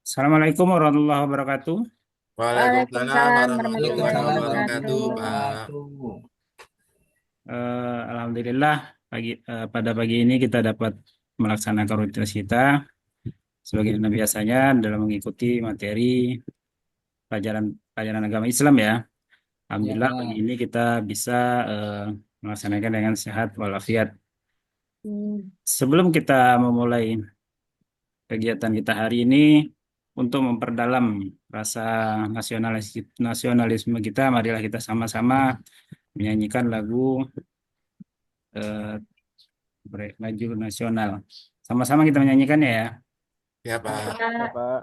Assalamualaikum warahmatullahi wabarakatuh. Waalaikumsalam Waalaikumsalam warahmatullahi warahmatullahi wabarakatuh. wabarakatuh, Pak. Alhamdulillah pada pagi ini kita dapat melaksanakan rutinitas kita sebagai biasanya dalam mengikuti materi pelajaran pelajaran agama Islam ya. Ya, Alhamdulillah pagi Pak. ini kita bisa eh, melaksanakan dengan sehat walafiat. Sebelum kita memulai kegiatan kita hari ini untuk memperdalam rasa nasionalisme kita, marilah kita sama-sama menyanyikan lagu eh, Maju Nasional. Sama-sama kita menyanyikannya ya. Ya, Pak. Ya, Pak.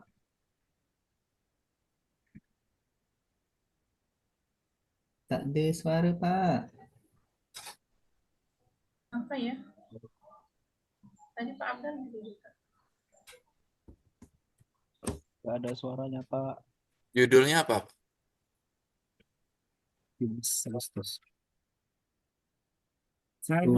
Tak ada suara, Pak. apa ya? Tadi Pak Abdan juga. Gak ada suaranya, Pak. Judulnya apa? 17 Agustus. 17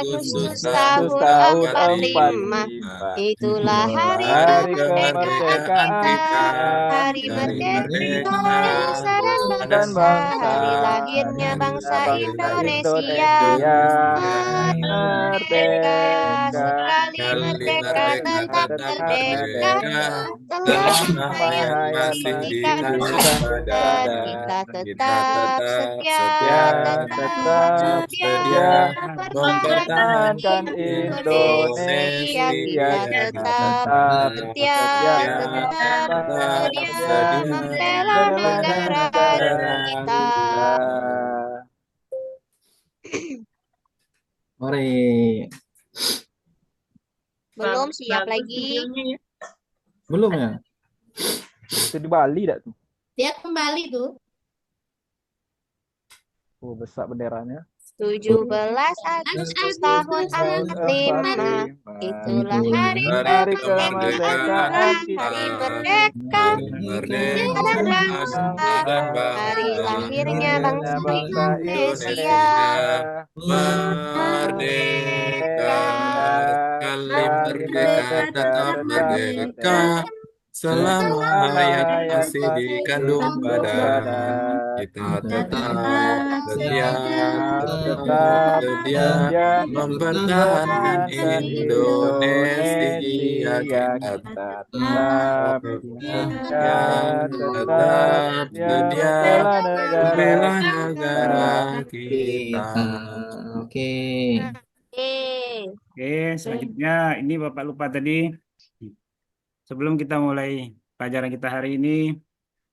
Agustus tahun tahun 45. 45. Itulah hari Hari kemerdekaan kemerdekaan kita, kita, hari Hari merdeka merdeka bangsa dan dan bangsa, bangsa, hari lahirnya hari bangsa lahirnya Indonesia. Merdeka, sekali Kali merdeka, merdeka tetap tetap merdeka, merdeka, selama selama hayat hayat masih masih di di kandung kandung badan, badan. kita Kita tetap tetap setia, tetap setia sedia mempertahankan mempertahankan Indonesia, kita Indonesia. tetap tetap setia, tetap tetap sedia membela negara kita. Mari. Belum siap lagi. Belum ya? Itu di Bali dah tuh. Dia kembali tuh. Oh, besar benderanya. 17 Agustus tahun 45. Itulah hari Hari kemerdekaan kemerdekaan kita, hari kita, merdeka Merdeka dan bangsa, dan hari bangsa, lahirnya bangsa bangsa Indonesia. merdeka, kali merdeka tetap merdeka, selama hayat masih di kandung badan, kita tetap setia, tetap sedia mempertahankan Indonesia, kita tetap tetap setia, tetap sedia bela bela negara negara kita. Oke. Oke, selanjutnya ini Bapak lupa tadi. Sebelum kita mulai pelajaran kita hari ini,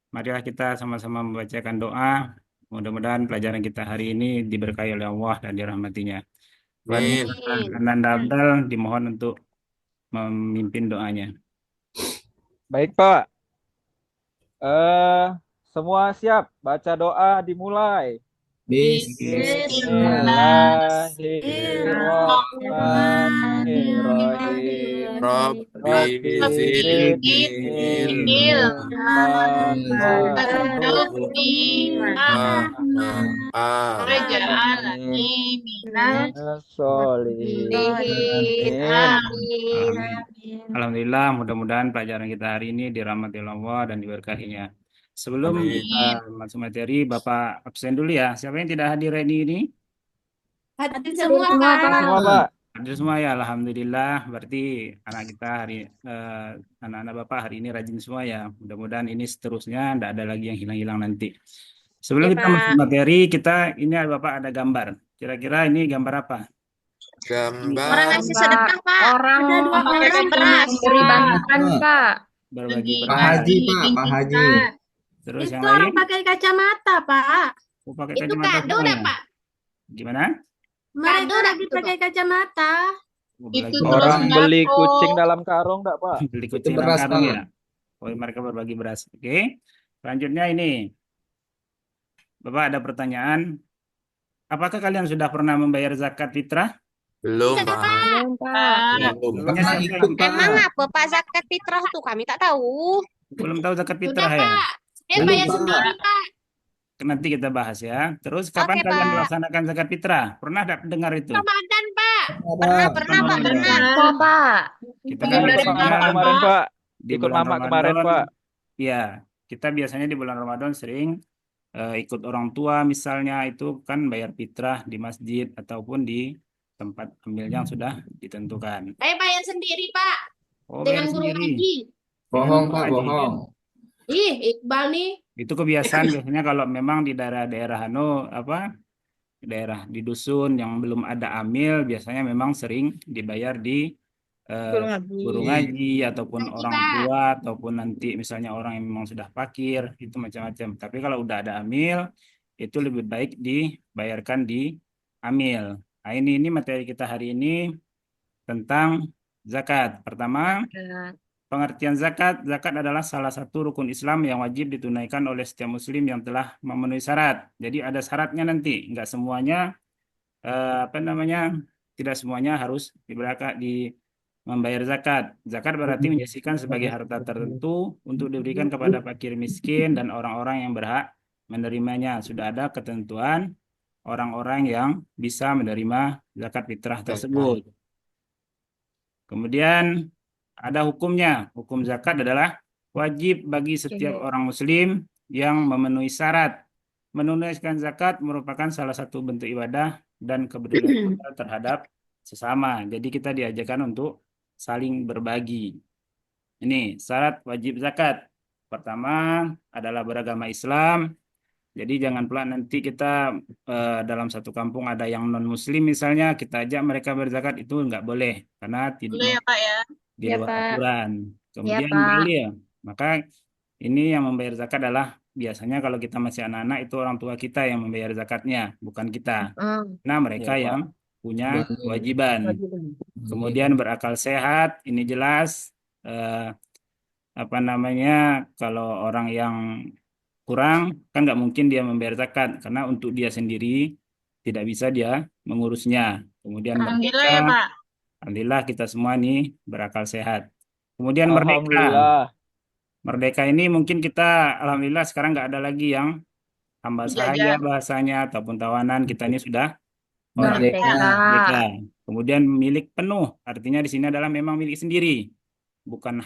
marilah kita sama-sama membacakan doa. Mudah-mudahan pelajaran kita hari ini diberkahi oleh Allah dan dirahmatinya. Amin. Ananda Abdal dimohon untuk memimpin doanya. Baik, Pak. Semua siap, baca doa dimulai. Bismillahirrahmanirrahim. Rabbi zidni ilman Warzuqni waj'alni minas Solihin. Amin. Alhamdulillah, mudah-mudahan pelajaran kita hari ini dirahmati Allah dan diberkahinya. Sebelum Amin. kita masuk materi, Bapak absen dulu ya. Siapa yang tidak hadir ini? Hadir semua, Semua, Pak. Hadir semua ya, Alhamdulillah. Berarti anak-anak Bapak hari ini rajin semua ya. Mudah-mudahan ini seterusnya tidak ada lagi yang hilang-hilang nanti. Sebelum kita masuk materi, ini Bapak ada gambar. Kira-kira ini gambar apa? Gambar Orang ngasih sedekah, Pak. orang Ada 2 orang beras. beri bantuan, Pak. Berbagi Pak beras. Haji, Pak Haji. Terus yang Itu orang lain? pakai kacamata, Pak. Oh, pakai Itu kacamata kado semua dah, ya? Pak. Gimana? Mereka Kado dah lagi itu, pakai kacamata. Oh, Itu berbagi terus Orang beras. beli sembako. kucing dalam karung, enggak, Pak? Beli Itu kucing dalam beras, karung Pak. ya. Oh, mereka berbagi beras. Oke. Selanjutnya ini. Bapak ada pertanyaan. Apakah kalian sudah pernah membayar zakat fitrah? belum, Tidak, Pak. Pak. Belum. Punya Pernah siapa ikut, yang- Pak. Emang apa Pak zakat fitrah tuh? Kami tak tahu. Belum tahu zakat Sudah, fitrah ya? Pak. Saya Belum, bayar Pak. sendiri, Pak. Nanti kita bahas ya. Terus kapan Oke, kalian Pak. melaksanakan zakat fitrah? Pernah tidak dengar itu? Ramadan, Pak. Pak. Pernah, Pak. Pernah. Pak. Kita kan Dari biasanya Kemarin, Pak. di Ikut bulan Mama kemarin, Ramadan, Pak. ya kita biasanya di bulan Ramadan sering ikut orang tua misalnya itu kan bayar fitrah di masjid ataupun di tempat ambil yang sudah ditentukan. Saya bayar sendiri, Pak, Oh, dengan bayar guru sendiri ngaji. dengan Bohong, guru Pak, ngaji. bohong. Ih, Iqbal nih. Itu kebiasaan biasanya kalau memang di daerah-daerah daerah di dusun yang belum ada amil biasanya memang sering dibayar di Guru eh, ngaji. guru ngaji ataupun Ngaji, orang Pak. tua ataupun nanti misalnya orang yang memang sudah fakir itu macam-macam. Tapi kalau udah ada amil itu lebih baik dibayarkan di amil. Nah, ini materi kita hari ini tentang zakat. Pertama, pengertian zakat. Zakat adalah salah satu rukun Islam yang wajib ditunaikan oleh setiap muslim yang telah memenuhi syarat. Jadi ada syaratnya nanti, nggak semuanya tidak semuanya harus membayar zakat. Zakat berarti menyisihkan sebagai harta tertentu untuk diberikan kepada fakir miskin dan orang-orang yang berhak menerimanya. Sudah ada ketentuan orang-orang yang bisa menerima zakat fitrah tersebut. Kemudian ada hukumnya. Hukum zakat adalah wajib bagi setiap orang muslim yang memenuhi syarat. Menunaikan zakat merupakan salah satu bentuk ibadah dan kepedulian kita terhadap sesama. Jadi kita diajarkan untuk saling berbagi. Ini syarat wajib zakat. Pertama adalah beragama Islam. Jadi jangan pula nanti kita dalam satu kampung ada yang non muslim misalnya kita ajak mereka berzakat itu nggak boleh karena tidak Boleh ya, Pak ya? di Ya, luar Pak. aturan. Ya, Kemudian Pak. dalil. Maka ini yang membayar zakat adalah biasanya kalau kita masih anak-anak itu orang tua kita yang membayar zakatnya, bukan kita. Nah, mereka Iya, Pak. yang punya Dalil. kewajiban. Kemudian berakal sehat, ini jelas kalau orang yang kurang kan nggak mungkin dia membayar zakat karena untuk dia sendiri tidak bisa dia mengurusnya. Kemudian Alhamdulillah ya, merdeka, Pak. alhamdulillah kita semua nih berakal sehat. Kemudian merdeka. Alhamdulillah. Merdeka ini mungkin kita alhamdulillah sekarang nggak ada lagi yang hamba sahaya Dijajah. bahasanya ataupun tawanan. Kita ini sudah Merdeka. merdeka. Kemudian milik penuh, artinya di sini adalah memang milik sendiri, bukan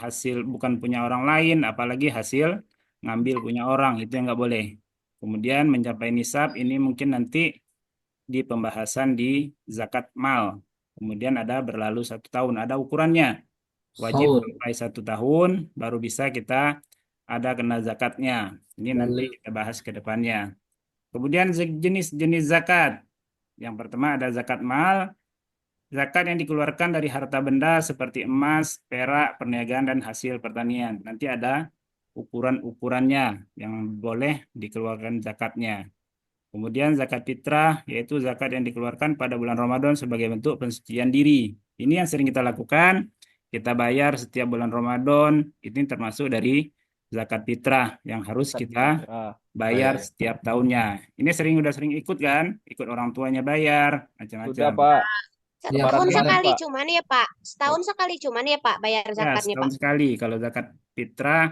punya orang lain, apalagi hasil ngambil punya orang, itu yang nggak boleh. Kemudian mencapai nisab ini mungkin nanti di pembahasan di zakat mal. Kemudian ada berlalu 1 tahun, ada ukurannya. Wajib Haul. sampai 1 tahun baru bisa kita ada kena zakatnya. Ini nanti kita bahas ke depannya. Kemudian jenis-jenis zakat. Yang pertama ada zakat mal. Zakat yang dikeluarkan dari harta benda seperti emas, perak, perniagaan, dan hasil pertanian. Nanti ada ukuran-ukurannya yang boleh dikeluarkan zakatnya. Kemudian zakat fitrah, yaitu zakat yang dikeluarkan pada bulan Ramadan sebagai bentuk pensucian diri. Ini yang sering kita lakukan. Kita bayar setiap bulan Ramadan. Ini termasuk dari zakat fitrah yang harus kita bayar setiap tahunnya. Ini udah sering ikut kan? Ikut orang tuanya bayar, Sudah, macam-macam. Pak. Ya, Setahun Kemarin, sekali Pak. cuman ya, Pak. Setahun sekali cuman ya, Pak, bayar Ya, zakatnya, Pak. setahun sekali. Kalau zakat fitrah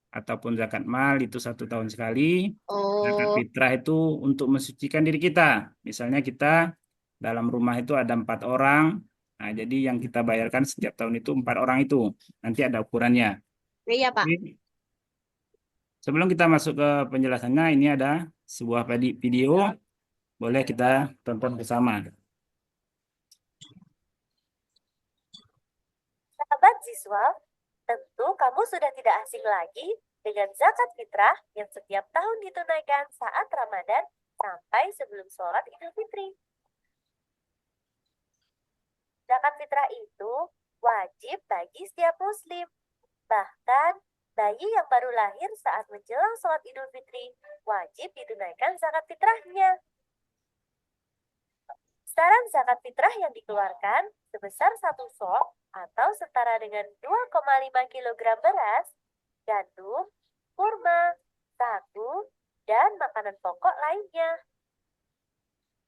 ataupun zakat mal itu 1 tahun sekali. Zakat Oh, fitrah itu untuk mensucikan diri kita. Misalnya kita dalam rumah itu ada 4 orang. Nah, jadi yang kita bayarkan setiap tahun itu 4 orang itu. Nanti ada ukurannya. iya, Pak. Jadi, sebelum kita masuk ke penjelasannya, ini ada sebuah video. Boleh kita tonton bersama. Sahabat siswa, tentu kamu sudah tidak asing lagi dengan zakat fitrah yang setiap tahun ditunaikan saat Ramadan sampai sebelum sholat Idul Fitri. Zakat fitrah itu wajib bagi setiap muslim. Bahkan bayi yang baru lahir saat menjelang sholat Idul Fitri wajib ditunaikan zakat fitrahnya. Besaran zakat fitrah yang dikeluarkan sebesar 1 sok atau setara dengan 2,5 kg beras, gandum, kurma, sagu, dan makanan pokok lainnya.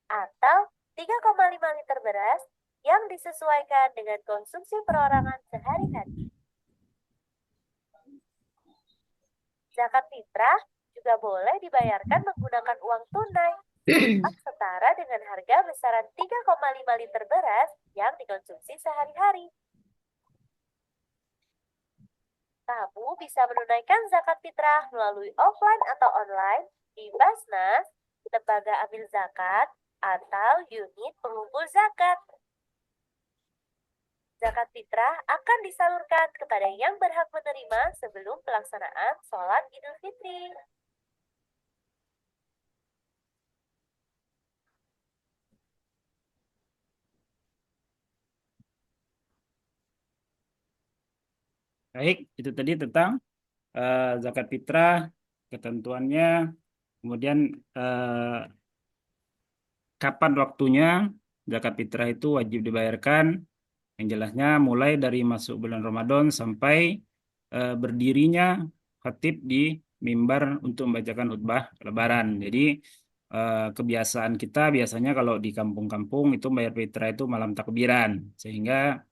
Atau 3,5 liter beras yang disesuaikan dengan konsumsi perorangan sehari-hari. Zakat fitrah juga boleh dibayarkan menggunakan uang tunai, setara dengan harga besaran 3,5 liter beras yang dikonsumsi sehari-hari. Namun, Kamu bisa menunaikan zakat fitrah melalui offline atau online di Basnas, lembaga amil zakat, atau unit pengumpul zakat. Zakat fitrah akan disalurkan kepada yang berhak menerima sebelum pelaksanaan sholat Idul Fitri. Baik, itu tadi tentang zakat fitrah, ketentuannya, kemudian kapan waktunya zakat fitrah itu wajib dibayarkan. Yang jelasnya mulai dari masuk bulan Ramadan sampai berdirinya khatib di mimbar untuk membacakan khutbah Lebaran. Jadi kebiasaan kita biasanya kalau di kampung-kampung itu bayar fitrah itu malam takbiran, sehingga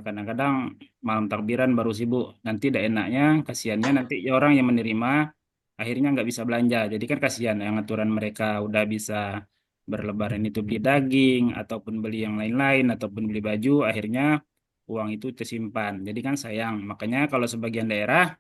kadang-kadang malam takbiran baru sibuk. Nanti tidak enaknya, kasihannya nanti orang yang menerima akhirnya nggak bisa belanja. Jadi kan kasihan yang aturan mereka udah bisa berlebaran itu beli daging ataupun beli yang lain-lain ataupun beli baju, akhirnya uang itu tersimpan. Jadi kan sayang. Makanya kalau sebagian daerah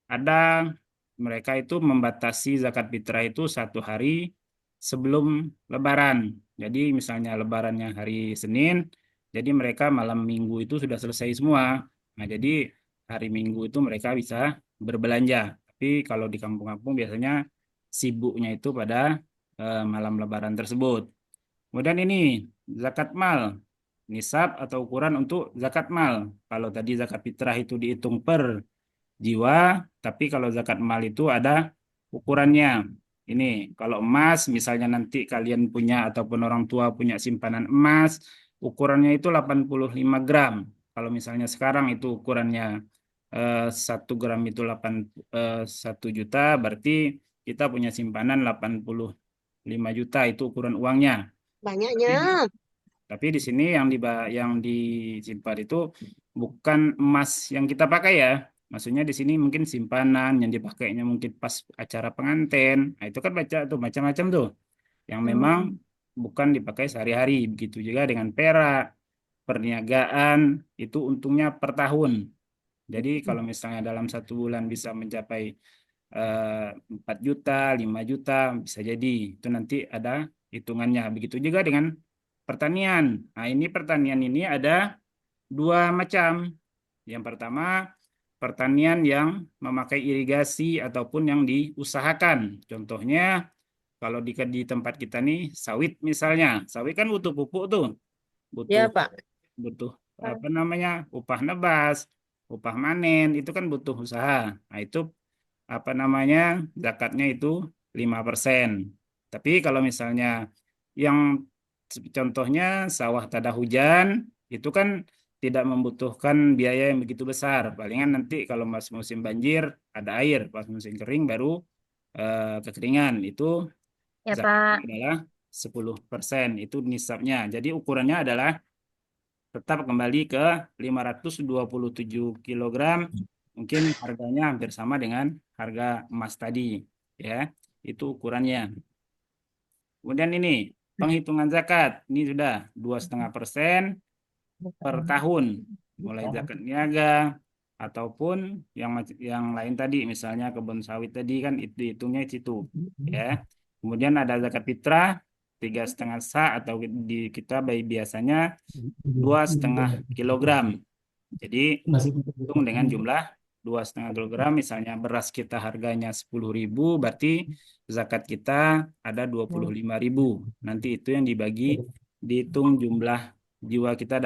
ada mereka itu membatasi zakat fitrah itu 1 hari sebelum Lebaran. Jadi misalnya Lebarannya hari Senin, jadi mereka malam Minggu itu sudah selesai semua. Nah, jadi hari Minggu itu mereka bisa berbelanja. Tapi kalau di kampung-kampung biasanya sibuknya itu pada malam Lebaran tersebut. Kemudian ini zakat mal, nisab atau ukuran untuk zakat mal. Kalau tadi zakat fitrah itu dihitung per jiwa, tapi kalau zakat mal itu ada ukurannya. Ini kalau emas, misalnya nanti kalian punya ataupun orang tua punya simpanan emas, ukurannya itu 85 gram. Kalau misalnya sekarang itu ukurannya 1 gram itu 1 juta, berarti kita punya simpanan 85 juta itu ukuran uangnya. Banyaknya. Tapi di sini yang disimpan itu bukan emas yang kita pakai ya. Maksudnya di sini mungkin simpanan yang dipakainya mungkin pas acara pengantin. Nah, itu kan baca tuh macam-macam tuh. Yang memang bukan dipakai sehari-hari. Begitu juga dengan perak, perniagaan, itu untungnya per tahun. Jadi kalau misalnya dalam 1 bulan bisa mencapai 4 juta, 5 juta, bisa jadi. Itu nanti ada hitungannya. Begitu juga dengan pertanian. Nah, ini pertanian ini ada 2 macam. Yang pertama, pertanian yang memakai irigasi ataupun yang diusahakan. Contohnya, kalau di tempat kita nih, sawit misalnya. Sawit kan butuh pupuk tuh. Ya, Butuh Pak. butuh apa namanya? Upah nebas, upah manen, itu kan butuh usaha. Nah, itu apa namanya? Zakatnya itu 5%. Tapi kalau misalnya yang contohnya sawah tada hujan, itu kan tidak membutuhkan biaya yang begitu besar. Palingan nanti kalau pas musim banjir ada air, pas musim kering baru kekeringan. Itu Ya, zakatnya Pak. adalah 10%. Itu nisabnya. Jadi ukurannya adalah tetap kembali ke 527 kilogram. Mungkin harganya hampir sama dengan harga emas tadi. Ya, itu ukurannya. Kemudian ini penghitungan zakat. Ini sudah 2,5% per tahun, mulai zakat niaga ataupun yang lain tadi, misalnya kebun sawit tadi kan itu hitungnya di situ, ya. Kemudian ada zakat fitrah 3,5 sa atau di kita biasanya 2,5 kilogram. Jadi hitung dengan jumlah 2,5 kilogram. Misalnya beras kita harganya 10.000, berarti zakat kita ada 25.000. Nanti itu yang dibagi, dihitung jumlah jiwa kita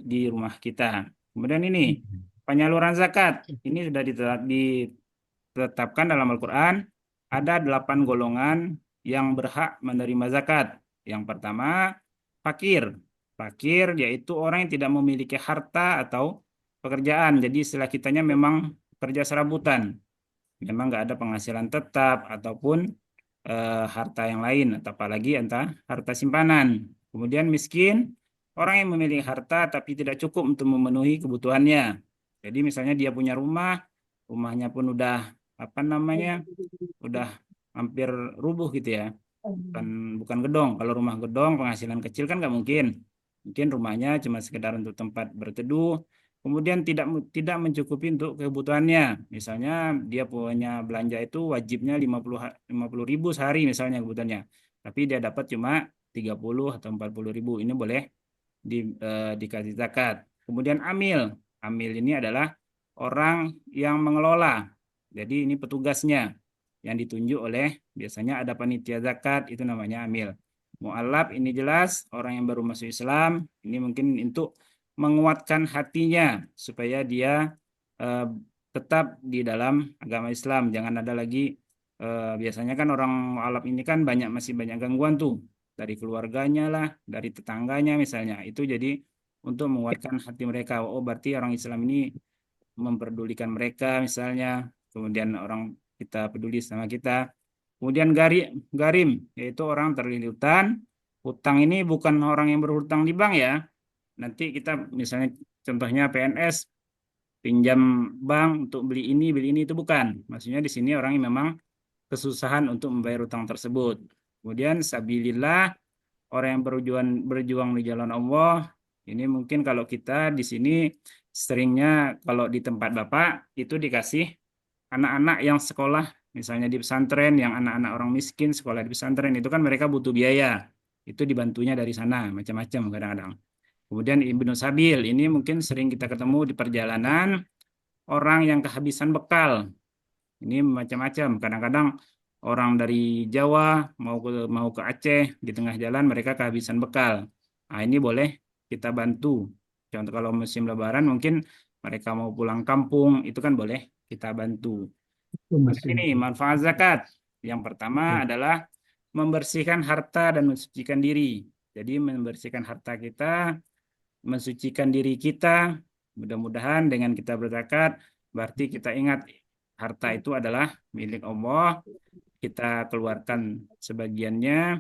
di rumah kita. Kemudian ini penyaluran zakat. Ini sudah ditetapkan dalam Al-Quran. Ada 8 golongan yang berhak menerima zakat. Yang pertama, fakir. Fakir yaitu orang yang tidak memiliki harta atau pekerjaan. Jadi istilah kitanya memang kerja serabutan. Memang nggak ada penghasilan tetap ataupun harta yang lain, atau apalagi entah harta simpanan. Kemudian miskin, orang yang memiliki harta tapi tidak cukup untuk memenuhi kebutuhannya. Jadi misalnya dia punya rumahnya pun udah apa namanya, udah hampir rubuh gitu ya. Bukan gedong. Kalau rumah gedong penghasilan kecil kan nggak mungkin. Mungkin rumahnya cuma sekedar untuk tempat berteduh, kemudian tidak mencukupi untuk kebutuhannya. Misalnya dia punya belanja itu wajibnya 50 ribu sehari misalnya kebutuhannya. Tapi dia dapat cuma 30 atau 40 ribu. Ini boleh dikasih zakat. Kemudian amil. Amil ini adalah orang yang mengelola. Jadi ini petugasnya yang ditunjuk oleh biasanya ada panitia zakat, itu namanya amil. Mu'alaf ini jelas orang yang baru masuk Islam. Ini mungkin untuk menguatkan hatinya supaya dia tetap di dalam agama Islam. Jangan ada lagi biasanya kan orang mu'alaf ini kan masih banyak gangguan tuh dari keluarganya lah, dari tetangganya misalnya. Itu jadi untuk menguatkan hati mereka. Oh, berarti orang Islam ini memperdulikan mereka misalnya. Kemudian orang kita peduli sama kita. Kemudian garim, yaitu orang terlilit hutang ini bukan orang yang berhutang di bank ya. Nanti kita misalnya contohnya PNS pinjam bank untuk beli ini itu bukan. Maksudnya di sini orang yang memang kesusahan untuk membayar hutang tersebut. Kemudian sabilillah, orang yang berjuang di jalan Allah. Ini mungkin kalau kita di sini seringnya kalau di tempat Bapak itu dikasih anak-anak yang sekolah, misalnya di pesantren, yang anak-anak orang miskin sekolah di pesantren itu kan mereka butuh biaya. Itu dibantunya dari sana, macam-macam kadang-kadang. Kemudian Ibnu Sabil, ini mungkin sering kita ketemu di perjalanan, orang yang kehabisan bekal. Ini macam-macam. Kadang-kadang orang dari Jawa mau ke Aceh, di tengah jalan mereka kehabisan bekal. Nah, ini boleh kita bantu. Contoh kalau musim Lebaran mungkin mereka mau pulang kampung, itu kan boleh kita bantu. Ini manfaat zakat. Yang pertama adalah membersihkan harta dan mensucikan diri. Jadi membersihkan harta kita, mensucikan diri kita. Mudah-mudahan dengan kita berzakat, berarti kita ingat harta itu adalah milik Allah. Kita keluarkan sebagiannya.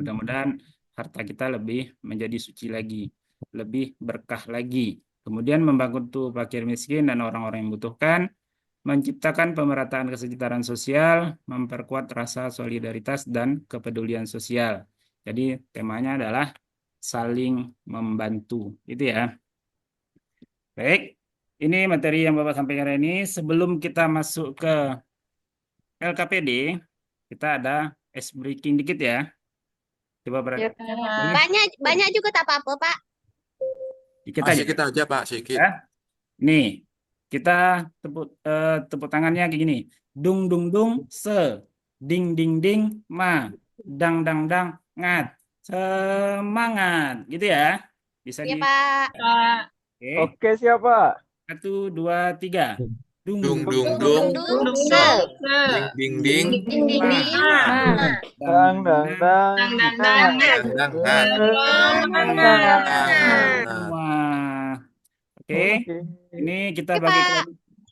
Mudah-mudahan harta kita lebih menjadi suci lagi, lebih berkah lagi. Kemudian membantu fakir miskin dan orang-orang yang membutuhkan, menciptakan pemerataan kesejahteraan sosial, memperkuat rasa solidaritas dan kepedulian sosial. Jadi temanya adalah saling membantu. Itu ya. Baik, ini materi yang Bapak sampaikan hari ini. Sebelum kita masuk ke LKPD, kita ada ice breaking dikit ya. Coba perhatikan. Banyak juga tak apa-apa, Pak. Dikit Ah, aja. sedikit aja Pak, sedikit. Ya. Nih, kita tepuk tangannya kayak gini. Dung dung dung se, ding ding ding ma, dang dang dang ngat. Semangat, gitu ya. Bisa Iya, di Pak. Oke. Oke, siap, Pak. 1, 2, 3. Dung Dung dung Dung dung, dung se. ding ding ding, Ding ding ding. Dang, dang, dang. dang dang dang. Semua. Oke, Oke. ini kita Oke, bagi Pak.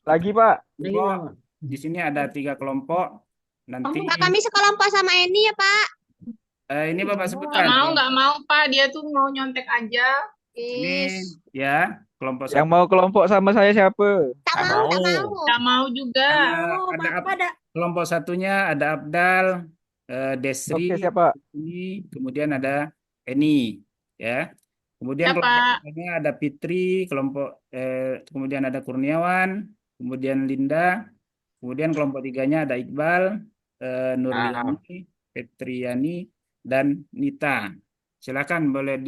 Lagi, Pak. kelompok. Di sini ada 3 kelompok. Nanti Pak, kami sekelompok sama Eni ya, Pak. ini Bapak sebutkan. Nggak mau, Pak. Dia tuh mau nyontek aja. Ini Is. ya kelompok Yang 1. mau kelompok sama saya siapa? Tak Tak mau, tak mau. mau. Nggak mau juga. Ada kelompok satunya ada Abdal, Desri, Oke, siapa? ini, kemudian ada Eni, ya. Kemudian Ya, kelompok Pak. lainnya ada Fitri, kemudian ada Kurniawan, kemudian Linda, kemudian kelompok tiganya ada Iqbal, Nurliani, Petriani, dan Nita. Silakan boleh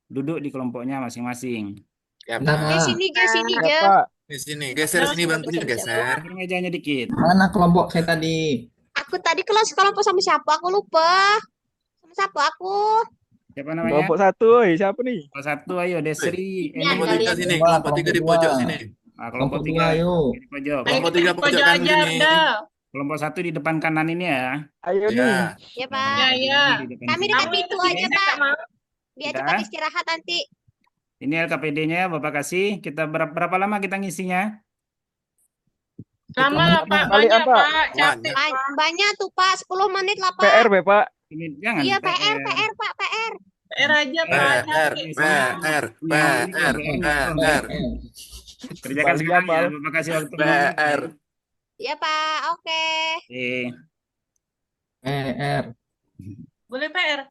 duduk di kelompoknya masing-masing. Ya Nah, Pak. Sini, Siap, Je. Pak. Di sini, geser sini bantunya geser. Geser mejanya dikit. mana kelompok saya tadi? Aku tadi kelompok sama siapa? Aku lupa. Sama siapa aku? Siapa namanya? Kelompok 1, siapa nih? Kelompok 1, ayo Desri, Eni. Kelompok 3 sini, Dua, kelompok 3 di kelompok pojok dua. sini. Nah, Kelompok kelompok 3 dua, ayo. di pojok. Kelompok 3 pojok Pojok kanan aja, sini. Abdal. Kelompok 1 di depan kanan ini ya. Ayo nih. Ya. Ya, Pak. Ya, ya. Di depan Kami sini. dekat pintu aja, Pak. Biar Ya. cepat istirahat nanti. Ini LKPD-nya Bapak kasih. Kita berapa lama kita ngisinya? Lama lah, Pak. Kalian, Banyak, Pak. Pak. Capek. Banyak tuh, Pak. 10 menit lah, Pak. PR, Be, Pak. Ini jangan Iya, PR, Pak, PR. PR aja, Pak. PR, PR, PR, PR. Kerjakan Balik sekarang apa? ya. Bapak kasih waktu. PR. Iya, Pak. Oke. PR. Boleh PR?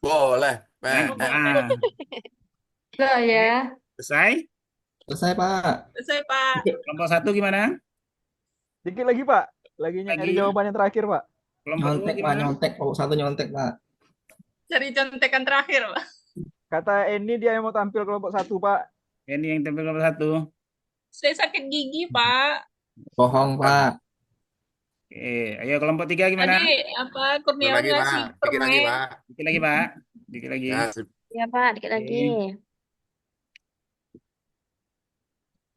Boleh, PR. Nah, Enggak ya. selesai? Selesai, Pak. Selesai, Pak. Kelompok satu gimana? Dikit lagi Pak. Lagi nyari Lagi. jawaban yang terakhir Pak. Kelompok dua Nyontek, Pak, gimana? nyontek. Kelompok satu nyontek, Pak. Cari contekan terakhir, Pak. Kata ini dia yang mau tampil kelompok satu Pak. Ini yang tampil kelompok satu. Saya sakit gigi, Pak. Bohong, Pak. Ayo kelompok tiga gimana? Tadi apa Dikit Kurniawan lagi, Pak. ngasih Dikit lagi, permen. Pak. Dikit lagi Pak. Dikit lagi. Ya, Ya, Pak, dikit lagi.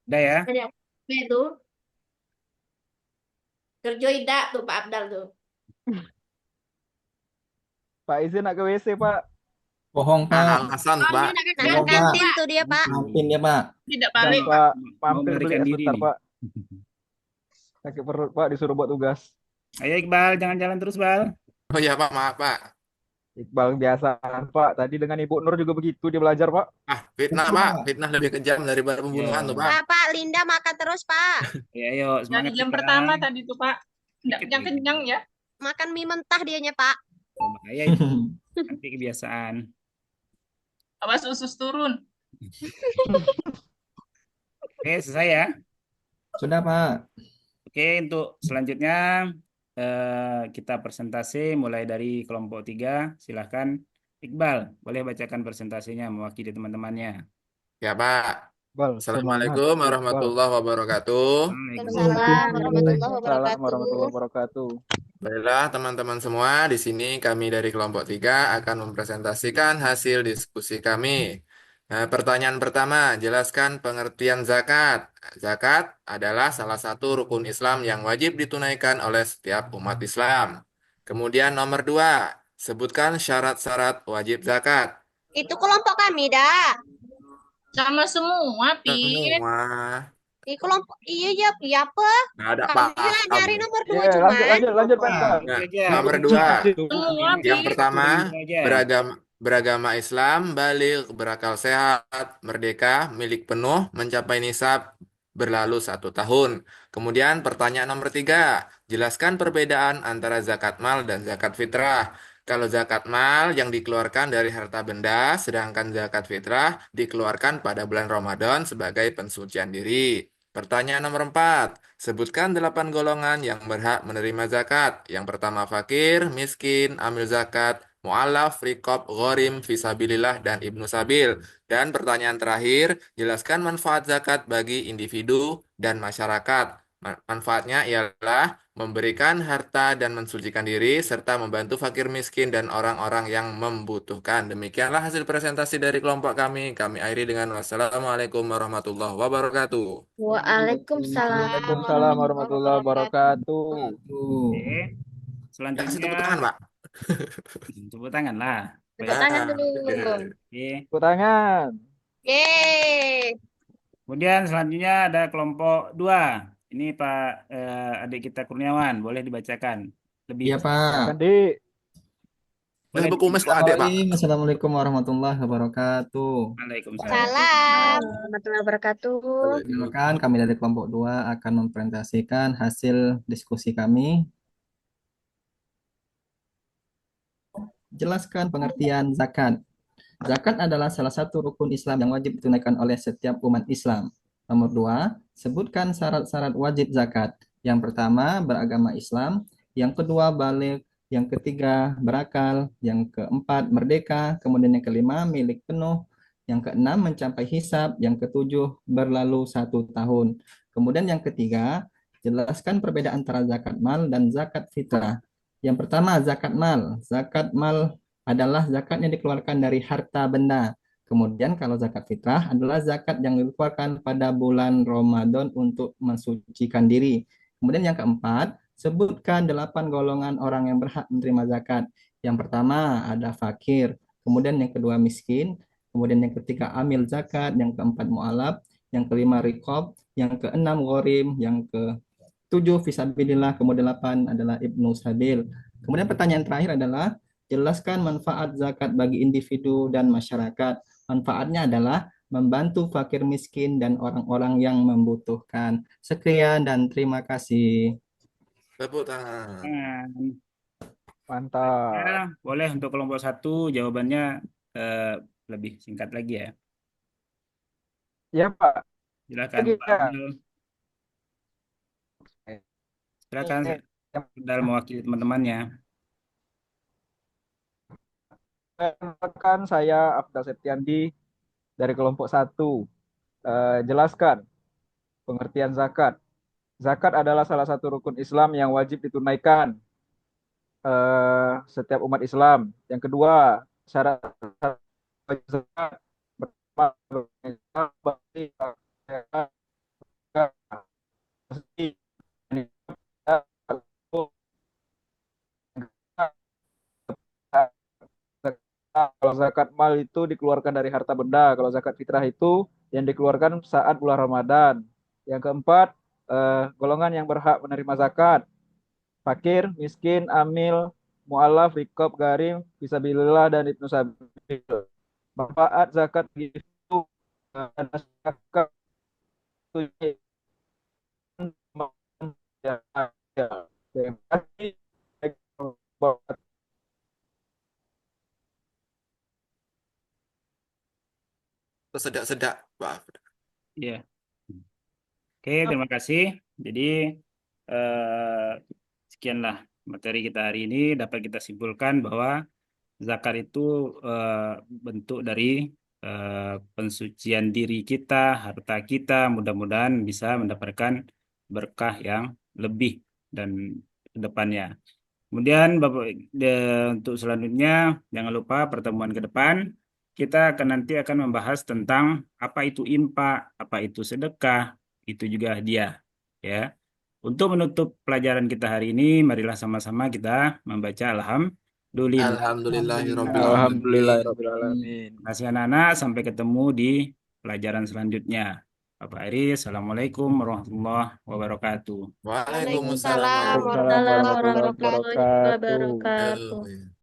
Udah ya. Ada yang itu. Kerjoida tuh Pak Abdal tuh. Pak izin nak ke WC Pak. Bohong, Pak. alasan, Oh, Pak. dia nak ke Bohong, Pak. kantin tuh dia, Pak. Maafin dia, Pak. Tidak Dan balik, Pak. Pak Mau mampir beli melarikan es diri bentar nih. Pak. Sakit perut Pak disuruh buat tugas. Ayo Iqbal, jangan jalan terus Bal. Oh iya, Pak. Maaf, Pak. Iqbal biasa Pak. Tadi dengan Ibu Nur juga begitu dia belajar Pak. Fitnah, Pak. Fitnah lebih kejam daripada pembunuhan, Iya. tuh, Pak. Pak, Linda makan terus, Pak. Ayo Dari semangat jam kita. pertama tadi tuh, Pak. Tidak Dikit lagi. kenyang-kenyang ya. Makan mie mentah dianya, Pak. Oh, bahaya itu. Nanti kebiasaan. Awas usus turun. Oke, selesai ya. Sudah, Pak. Oke, untuk selanjutnya kita presentasi mulai dari kelompok 3. Silahkan Iqbal, boleh bacakan presentasinya mewakili teman-temannya. Ya, Pak. Bal, Assalamualaikum semangat. warahmatullahi wabarakatuh. Waalaikumsalam warahmatullahi Salam wabarakatuh. warahmatullahi wabarakatuh. Baiklah, teman-teman semua, di sini kami dari kelompok 3 akan mempresentasikan hasil diskusi kami. Nah, pertanyaan pertama, jelaskan pengertian zakat. Zakat adalah salah satu rukun Islam yang wajib ditunaikan oleh setiap umat Islam. Kemudian nomor 2, sebutkan syarat-syarat wajib zakat. Itu kelompok kami, dah. Sama semua, Pin. Semua. Di kelompok iya ya, iya apa? Nggak ada Kami paham. nyari nomor 2 Iya, cuma. lanjut Pak. Nah, Aja. nomor 2, Semua, yang Pin. pertama, Aja. beragama Islam, baligh, berakal sehat, merdeka, milik penuh, mencapai nisab, berlalu 1 tahun. Kemudian pertanyaan nomor 3, jelaskan perbedaan antara zakat mal dan zakat fitrah. Kalau zakat mal yang dikeluarkan dari harta benda, sedangkan zakat fitrah dikeluarkan pada bulan Ramadan sebagai pensucian diri. Pertanyaan nomor 4, sebutkan 8 golongan yang berhak menerima zakat. Yang pertama fakir, miskin, amil zakat, mu'alaf, rikob, ghorim, fisabilillah, dan ibnu sabil. Dan pertanyaan terakhir, jelaskan manfaat zakat bagi individu dan masyarakat. Manfaatnya ialah memberikan harta dan mensucikan diri, serta membantu fakir miskin dan orang-orang yang membutuhkan. Demikianlah hasil presentasi dari kelompok kami. Kami akhiri dengan wassalamualaikum warahmatullahi wabarakatuh. Waalaikumsalam Waalaikumsalam warahmatullahi wabarakatuh. Tuh. Oke. Kasih Selanjutnya tepuk tangan, Pak. tepuk tangan lah. Tepuk tangan dulu. Oke. Tepuk tangan. Yeay. Kemudian selanjutnya ada kelompok 2. Ini Pak adik kita Kurniawan, boleh dibacakan lebih. Iya, Pak. Kandi. Masih berkumis kok adek, Pak. Assalamualaikum warahmatullahi wabarakatuh. Waalaikumsalam. Salam. Warahmatullahi wabarakatuh. Silakan kami dari kelompok 2 akan mempresentasikan hasil diskusi kami. Jelaskan pengertian zakat. Zakat adalah salah satu rukun Islam yang wajib ditunaikan oleh setiap umat Islam. Nomor 2, sebutkan syarat-syarat wajib zakat. Yang pertama, beragama Islam. Yang kedua, baligh. Yang ketiga, berakal. Yang keempat, merdeka. Kemudian yang kelima, milik penuh. Yang keenam, mencapai hisab. Yang ketujuh, berlalu 1 tahun. Kemudian yang ketiga, jelaskan perbedaan antara zakat mal dan zakat fitrah. Yang pertama, zakat mal. Zakat mal adalah zakat yang dikeluarkan dari harta benda. Kemudian kalau zakat fitrah adalah zakat yang dikeluarkan pada bulan Ramadan untuk mensucikan diri. Kemudian yang keempat, sebutkan 8 golongan orang yang berhak menerima zakat. Yang pertama ada fakir, kemudian yang kedua miskin, kemudian yang ketiga amil zakat, yang keempat mu'alaf, yang kelima rikob, yang keenam ghorim, yang ketujuh fisabilillah, kemudian 8 adalah ibnu sabil. Kemudian pertanyaan terakhir adalah jelaskan manfaat zakat bagi individu dan masyarakat. Manfaatnya adalah membantu fakir miskin dan orang-orang yang membutuhkan. Sekian dan terima kasih. Tepuk tangan. Mantap. Ya, boleh untuk kelompok 1 jawabannya lebih singkat lagi ya. Ya Pak. Silakan Pak Abdul. Silakan Abdul mewakili teman-temannya. Perkenalkan, saya Afdal Septiandi dari kelompok 1. Jelaskan pengertian zakat. Zakat adalah salah satu rukun Islam yang wajib ditunaikan setiap umat Islam. Yang kedua, syarat zakat kalau zakat mal itu dikeluarkan dari harta benda. Kalau zakat fitrah itu yang dikeluarkan saat bulan Ramadan. Yang keempat, golongan yang berhak menerima zakat: fakir, miskin, amil, mu'alaf, rikob, garim, fisabilillah, dan ibnu sabil. Manfaat zakat itu ada zakat terima kasih. Sedak-sedak, Pak. Iya. Oke, terima kasih. Jadi eh, sekianlah materi kita hari ini. Dapat kita simpulkan bahwa zakat itu bentuk dari pensucian diri kita, harta kita. Mudah-mudahan bisa mendapatkan berkah yang lebih dan ke depannya. Kemudian Bapak, untuk selanjutnya jangan lupa pertemuan ke depan kita nanti akan membahas tentang apa itu infak, apa itu sedekah, itu juga hadiah, ya. Untuk menutup pelajaran kita hari ini, marilah sama-sama kita membaca Alhamdulillah. Alhamdulillahirrabbilalamin. Alhamdulillahirrahmanirrahim. Terima kasih anak-anak, sampai ketemu di pelajaran selanjutnya. Bapak Aris, Assalamualaikum warahmatullahi wabarakatuh. Waalaikumsalam Waalaikumsalam Waalaikumsalam warahmatullahi warahmatullahi warahmatullahi wabarakatuh. Warahmatullahi wabarakatuh. wabarakatuh. wabarakatuh.